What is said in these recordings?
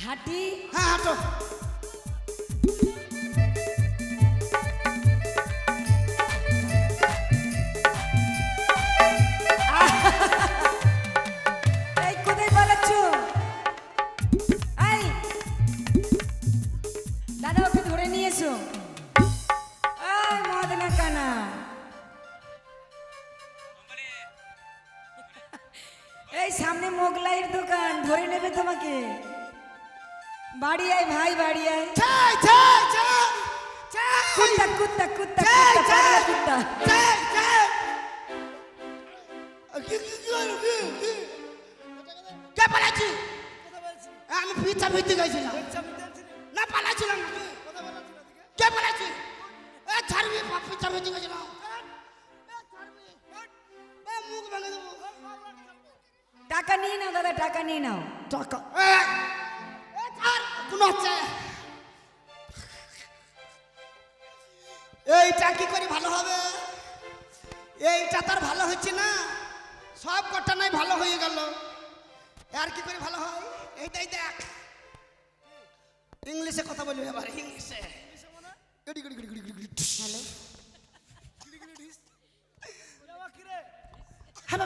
হাঁটি। হ্যাঁ হাঁটো। এই কোথায় পালাচ্ছ? এই দাদা ওকে ধরে নিয়ে এসো। এই মদনা কানা, এই সামনে মোগলাইয়ের দোকান, ধরে নেবে তোমাকে। বাড়ি আয় ভাই, বাড়ি আয়। চাই চাই চাই চাই কুত্তা কুত্তা কুত্তা চাই কুত্তা চাই পাগলা কুত্তা। চাই চাই কে পালাচ্ছি? আমি পিছা ভিত্তি গেছিলাম না, পালাচ্ছিলাম নাকি? কে পালাচ্ছি? এ ছাড়বি, পিছা ভিত্তি গেছিলাম। মুখ ভেঙে দেবো। টাকা নিয়ে নাও দাদা, টাকা নিয়ে নাও। টাকা কোন হচ্ছে? এইটা কি করে ভালো হবে? এইটা তার ভালো হচ্ছে না, সব কটা নাই ভালো হয়ে গেল। আর কি করে ভালো হয়? এইটাই দেখ, ইংলিশে কথা বলবি এবার, ইংলিশে। হ্যালো,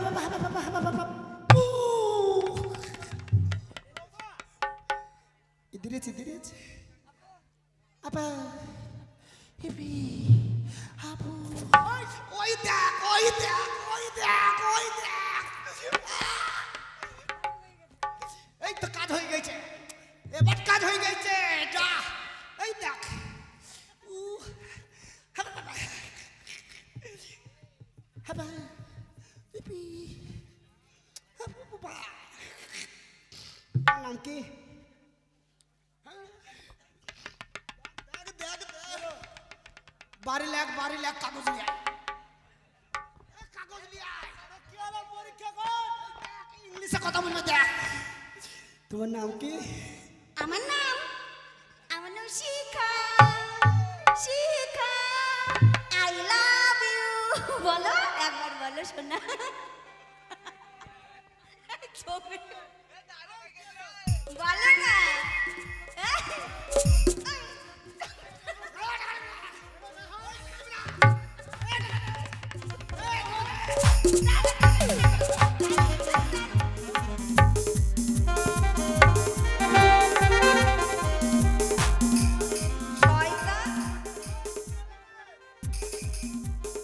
দিয়েছে দিয়েছে আপা হিপি আপু, ওই দেখ ওই দেখ ওই দেখ ওই দেখ। এই তো কাজ হয়ে গেছে, এবার কাজ হয়ে গেছে। যা এই দেখ, নাম কি? বাড়ি লেখ কাগজ নিয়ে আয়, কাগজ নিয়ে আয়। পরীক্ষা কর, ইংলিশে কথা বলবে। দেখ তোমার নাম কি? আমার নাম শিখা। শিখা, আই লাভ ইউ। বলো একবার, বলো শোনা। বলো না।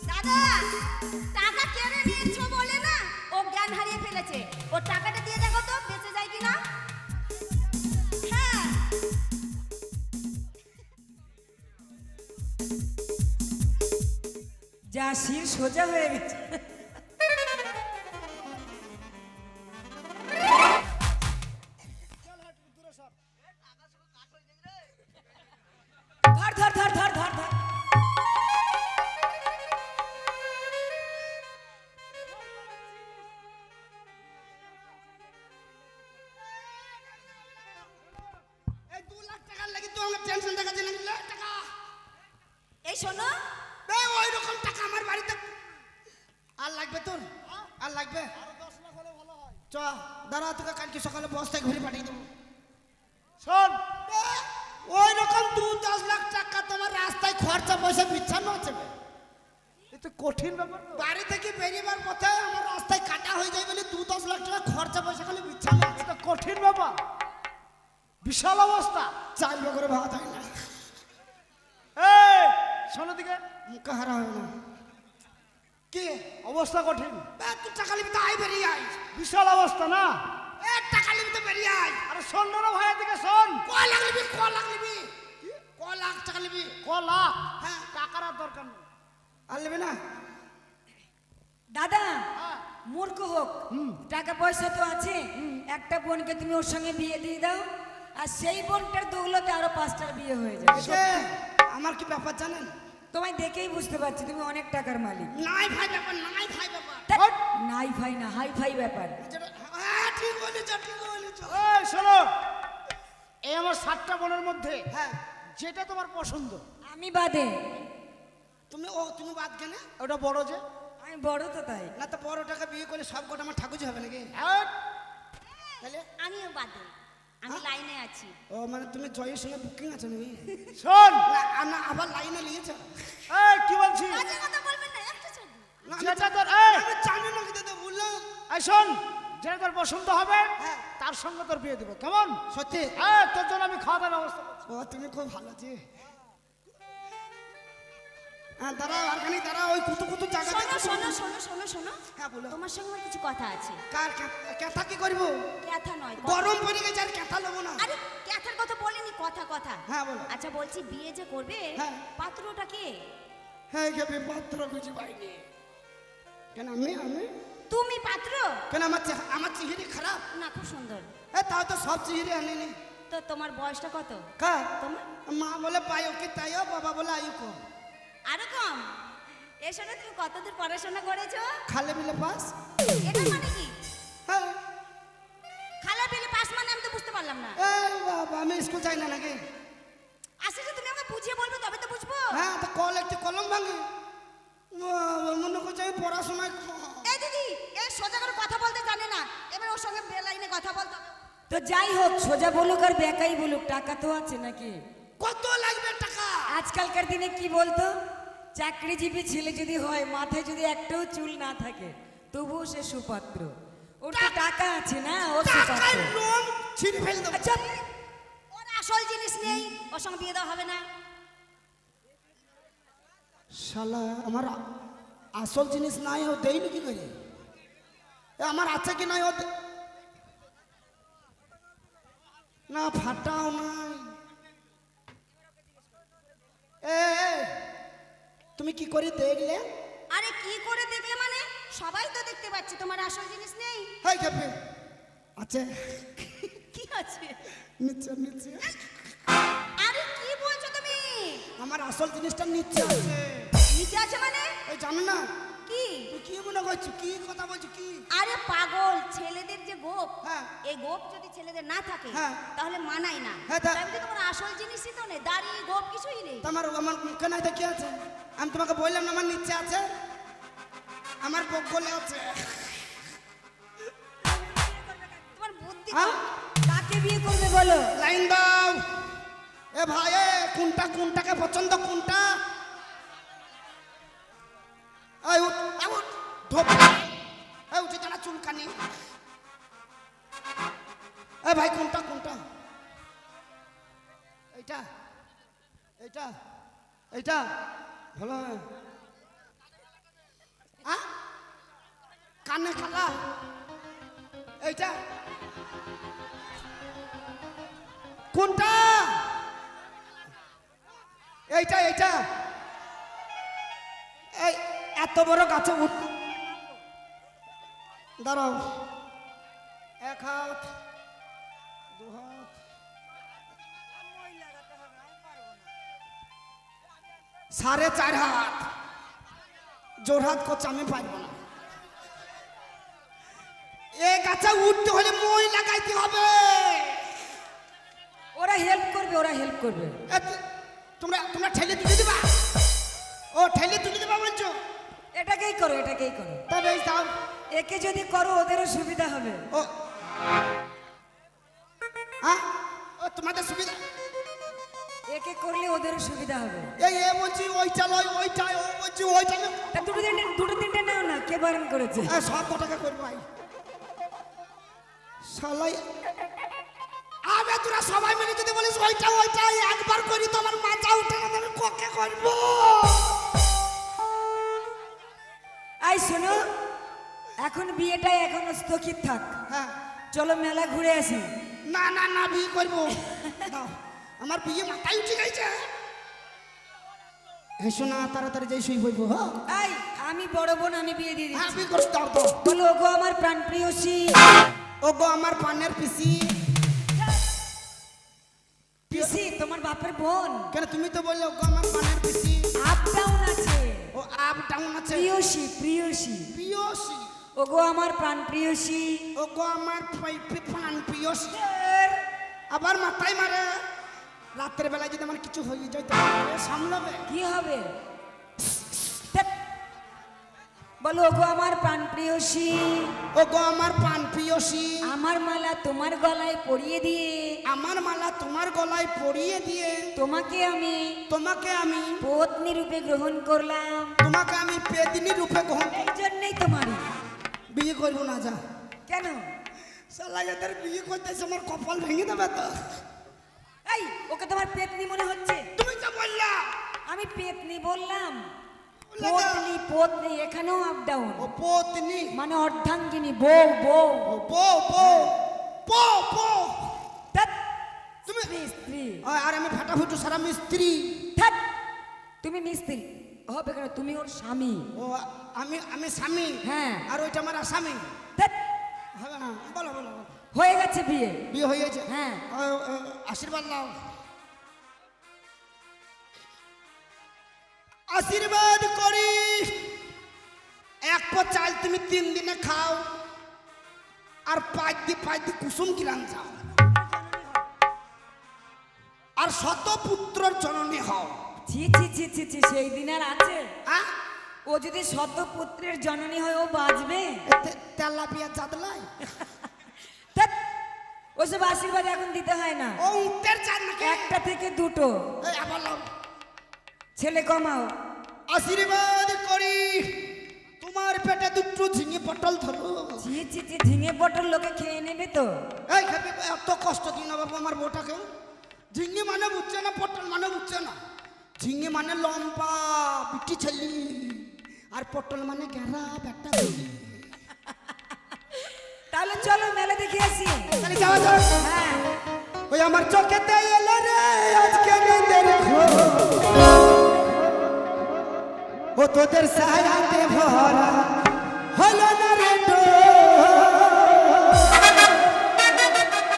দাদা, টাকা কেড়ে নিয়েছো বলে না ও জ্ঞান হারিয়ে ফেলেছে। ও টাকাটা দিয়ে দেখো তো বেঁচে যায় কিনা। হ্যাঁ, যা শির সোজা হয়ে গেছে। ধর ধর ধর ধর ধর ধর। এই 2 লাখ টাকার লাগি তো আমার টেনশন দেখাচ্ছে না। টাকা এই শোনো, ওই রকম টাকা আমার বাড়িতে আর লাগবে তোর? আর লাগবে? চ দাঁড়া, তোকে কালকে সকালে বস্তায় ঘুরে পাঠিয়ে দেবো। শোন, ওই রকম 2-10 লাখ টাকা তোমার রাস্তায় খরচা পয়সা বিচ্ছান্ন হচ্ছে। এতো কঠিন ব্যাপার। বাড়ি থেকে বেরিয়েবার পথে আমার রাস্তায় কাটা হয়ে যায় বলে 2-10 লাখ টাকা খরচা পয়সা খালি বিচ্ছান্ন হচ্ছে। এটা কঠিন ব্যাপার, বিশাল অবস্থা। চাল করে ভাত হয় না, এই শোনো দিকে, মুখে হারা হবে না। কি অবস্থা কঠিন, তুই টাকা নিবি তো আয়, বেরিয়ে আয়। বিশাল অবস্থা না। টাকা নিবি তো বেরিয়ে আয়। আরে শোন না ভাইয়া দিকে শোন। ক লাখ নিবি? ক লাখ টাকা নিবি? ক লাখ? হ্যাঁ। টাকার আর দরকার নেই। আর নেবে না? দাদা মূর্খ হোক, টাকা পয়সা তো আছে। একটা বোনকে তুমি ওর সঙ্গে বিয়ে দিয়ে দাও, আর সেই বোনটার দৌলতে আরো 5টার বিয়ে হয়ে যাবে। আমার কি ব্যাপার জানেন? তোমায় দেখেই বুঝতে পারছি তুমি অনেক টাকার মালিক। নাই ভাই ব্যাপার, নাই ভাই ব্যাপার। ধ্যাৎ, নাই ভাই না, হাই ফাই ব্যাপার। হ্যাঁ ঠিক বলেছ, ঠিক বলেছ। এই শোনো, এই আমার 7টা বোনের মধ্যে হ্যাঁ, যেটা তোমার পছন্দ আমি বাদে। তুমি বাদ কেন? ওটা বড় যে। আমি বড় তো তাই। না তো বড় টাকা বিয়ে করলে সব কটা আমার ঠাকুর হবে নাকি? হ্যাঁ, তাহলে আমিও বাদে। আমি লাইনে আছি। ও মানে তুমি জয়ের সঙ্গে বুকিং আছে নাকি? শোন না আবার লাইনে নিয়েছো? এই কি বলছি বাজে কথা বলবেন না, একটা ছেড়ে দিন। না, যেটা তোর এই আমি জানি না কি দাদা বললাম। এই শোন, যেটা তোর পছন্দ হবে হ্যাঁ। তার সঙ্গে তোর বিয়ে দিব, কেমন? সত্যি? হ্যাঁ, তোর জন্য আমি খাওয়া দাওয়ার ব্যবস্থা করছি। ও তুমি খুব ভালো যে। হ্যাঁ দাঁড়াও, আর খানিক দাঁড়াও, ওই কুতু কুতু জায়গাতে। শোনো শোনো শোনো শোনো শোনো, হ্যাঁ বলো। তোমার সঙ্গে আমার কিছু কথা আছে। কার ক্যাথা কি করবো? কথা নয়, গরম পড়ে গেছে আর ক্যাথা নেবো না। আরে কথার কথা বলিনি, কথা কথা। হ্যাঁ বলো। আচ্ছা বলছি, বিয়ে যে করবে, হ্যাঁ। পাত্রটা কে? হ্যাঁ গেবে পাত্র খুঁজে পাইনি। কেন আমি তুমি পাত্র? কেন আমার চেহারি খারাপ? না, খুব সুন্দর। তাও তো সব চেহারি আনেনি। তো তোমার বয়সটা কত? কার? তোমার মা বলে পাইও কি তাইও, বাবা বলে আয়ু কম। আরো কম? এসো না, তুমি কতদূর পড়াশোনা করেছো? খালে বিলে পাস। এটা মানে কি? হ্যাঁ খালা পেলে পাস মানে আমি তো বুঝতে পারলাম না। এই বাবা, আমি স্কুল যাই না নাকি? আসলে তুমি আমাকে বুঝিয়ে বলবে, তবে তো বুঝবো। হ্যাঁ তো কল একটি কলম ভাঙে। মনে করছে আমি পড়াশোনায় এই দিদি, এই সোজা করে কথা বলতে জানে না, এবার ওর সঙ্গে বেলাইনে কথা বলতে হবে। তো যাই হোক, সোজা বলুক আর বেকাই বলুক, টাকা তো আছে নাকি? কত লাগবে টাকা? আজকালকার দিনে কি বলতো, চাকরিজীবী ছেলে যদি হয়, মাথায় যদি একটাও চুল না থাকে, তবুও সে সুপাত্র। ওর তো টাকা আছে না, ও টাকার সুপাত্র। লোন ছিঁড়ে ফেল দেবো। আচ্ছা, ওর আসল জিনিস নেই, ওর সঙ্গে বিয়ে দেওয়া হবে না। শালা আমার আসল জিনিস নাই, ও দেয়নি কি করে? আমার আছে কি নাই ও না, ফাটাও নাই। এ তুমি কি করে দেখলে? আরে কি করে দেখলে মানে? সবাই তো দেখতে পাচ্ছে তোমার আসল জিনিস নেই। হাই খেপে আছে কি আছে? নিচে নিচে। আরে কি বলছো তুমি? আমার আসল জিনিসটা নিচে আছে। নিচে আছে মানে? ওই জানো না কি? তুই কি মনে করছিস? কি কথা বলছিস? কি আরে পাগল, ছেলেদের যে গোপ, হ্যাঁ। এই গোপ যদি ছেলেদের না থাকে, হ্যাঁ। তাহলে মানাই না। হ্যাঁ, তাই বলে তোমার আসল জিনিসই তো নেই, দাড়ি গোপ কিছুই নেই। আমার মুখে নাই তো কি আছে? আমি তোমাকে বললাম না আমার নিচে আছে, আমার বগলে আছে। তোমার বুদ্ধি হ্যাঁ? কাকে বিয়ে করবে বলো? লাইন দাও। এ ভাই, এ কোনটাকে পছন্দ কোনটা? এই উঠ, এই উঠ, ধোপ। এই উঠে জানা চুলকানি। এ ভাই কোনটা? এইটা এইটা এইটা ভালো হয়। কানে খালা এইটা কোনটা? এইটা এই এত বড় গাছে উঠ। দাঁড়াও, এক হাত, দু হাত, 4.5 হাত। জোর হাত করছে, আমি পারবো না। এই গাছে উঠতে হলে মই লাগাইতে হবে। ওরা হেল্প করবে। এ, তোমরা ঠেলে তুলে দিবা? ও ঠেলে তুলে দিবা বলছো? এটাকেই করো। তবে এই দাও। একে যদি করো ওদেরও সুবিধা হবে। ও হ্যাঁ, ও তোমাদের সুবিধা। একে করলে ওদেরও সুবিধা হবে। এ বলছি ওইটা লয়, ওইটা, ও বলছি ওইটা না। তা দুটো তিনটে নাও না, কে বারণ করেছে? সব কটাকে করবো ভাই শালাই। আবে তোরা সবাই মিলে যদি বলিস ওইটা একবার করি তো আমার মাথা উঠে না, আমি ককে করবো? আই শোনো, এখন বিয়েটা এখনো স্থগিত থাক। হ্যাঁ, চলো মেলা ঘুরে আসি। না বিয়ে করবো। দাও, আমার বিয়ে মাথায় উঠে গেছে। হেসো না, তাড়াতাড়ি যাই শুই বইবো। হ্যাঁ আই, আমি বড় বোন, আমি বিয়ে দিয়ে হ্যাঁ, দিচ্ছি। বিয়ে করতে দাও তো। বলো, ওগো আমার প্রাণ প্রিয়সী। ওগো আমার পানের পিসি। পিসি তোমার বাপের বোন। কেন তুমি তো বললে ওগো আমার পানের পিসি। আপ ডাউন আছে। ও আপ ডাউন আছে। প্রিয়সী। প্রিয়সী। ওগো আমার প্রাণ প্রিয়সী। ওগো আমার প্রাণ প্রিয়সী। আবার মাথায় মারে। রাতের বেলায় যদি আমার কিছু হয়ে যায় তাহলে সামলাবে? কি হবে? ধ্যাৎ, বলো ওগো আমার প্রাণ প্রিয়সী, ও গো আমার পান প্রিয়সী, আমার মালা তোমার গলায় পরিয়ে দিয়ে আমার মালা তোমার গলায় পরিয়ে দিয়ে তোমাকে আমি পত্নী রূপে গ্রহণ করলাম। তোমাকে আমি পেদিনী রূপে গ্রহণ এই জন্যই তোমারই। বিয়ে করবো না যা। কেন? শালা এদের বিয়ে করতেছে আমার কপাল ভেঙে দেবে তো। এই ওকে তোমার পেতনি মনে হচ্ছে? তুমি তো বললা। আমি পেতনি বললাম? বললে তো। পত্নী পত্নী এখানেও আপ ডাউন, ও পত্নী মানে অর্ধাঙ্গিনী, বউ বউ। ও পো পো পো পো ধ্যাৎ, তুমি স্ত্রী স্ত্রী। আর আমি ফাটাফুটু সারা মিস্ত্রি। ধ্যাৎ, তুমি মিস্ত্রি হবে কেন? তুমি ওর স্বামী। ও আমি স্বামী। হ্যাঁ। আর ওইটা আমার আসামি। ধ্যাৎ, হবে না, বলো বলো বলো। হয়ে গেছে বিয়ে। বিয়ে হয়ে গেছে। হ্যাঁ। আশীর্বাদ নাও। আশীর্বাদ করি। এক পো চাল তুমি 3 দিনে খাও, আর 5 দি কুসুম কিরান যাও, আর শত পুত্রর জননী হও। ছি ছি ছি ছি ছি, সেই দিন আর আছে? হ্যাঁ, ও যদি শতপুত্রের জননী হয় ও বাঁচবে? তেলাপিয়া চাঁদলাই। ধ্যাৎ, ওসব আশীর্বাদ এখন দিতে হয় না। ও উত্তর চাঁদ নাকি? একটা থেকে দুটো এই আবার লাও। ছেলে কমাও। আশীর্বাদ করি। তোমার পেটে দুটো ঝিঙে পটল ধরো। ছি ছি ছি, ঝিঙে পটল লোকে খেয়ে নেবে তো। এই খাবি, এত কষ্ট দিন না বাবা আমার বউটাকে। ঝিঙে মানে বুঝছে না, পটল মানে বুঝছে না। ঝিঙে মানে লম্বা বিটি ছেলি, আর পটল মানে গেরা বেটা ছেলি। তাহলে চলো মেলা দেখে আসি। তাহলে যাওয়া যাক। হ্যাঁ। ওই আমার চোখেতে এলো রে আজকে নিদের ঘোর, ও তোদের সায়াতে ভরা হলো না রে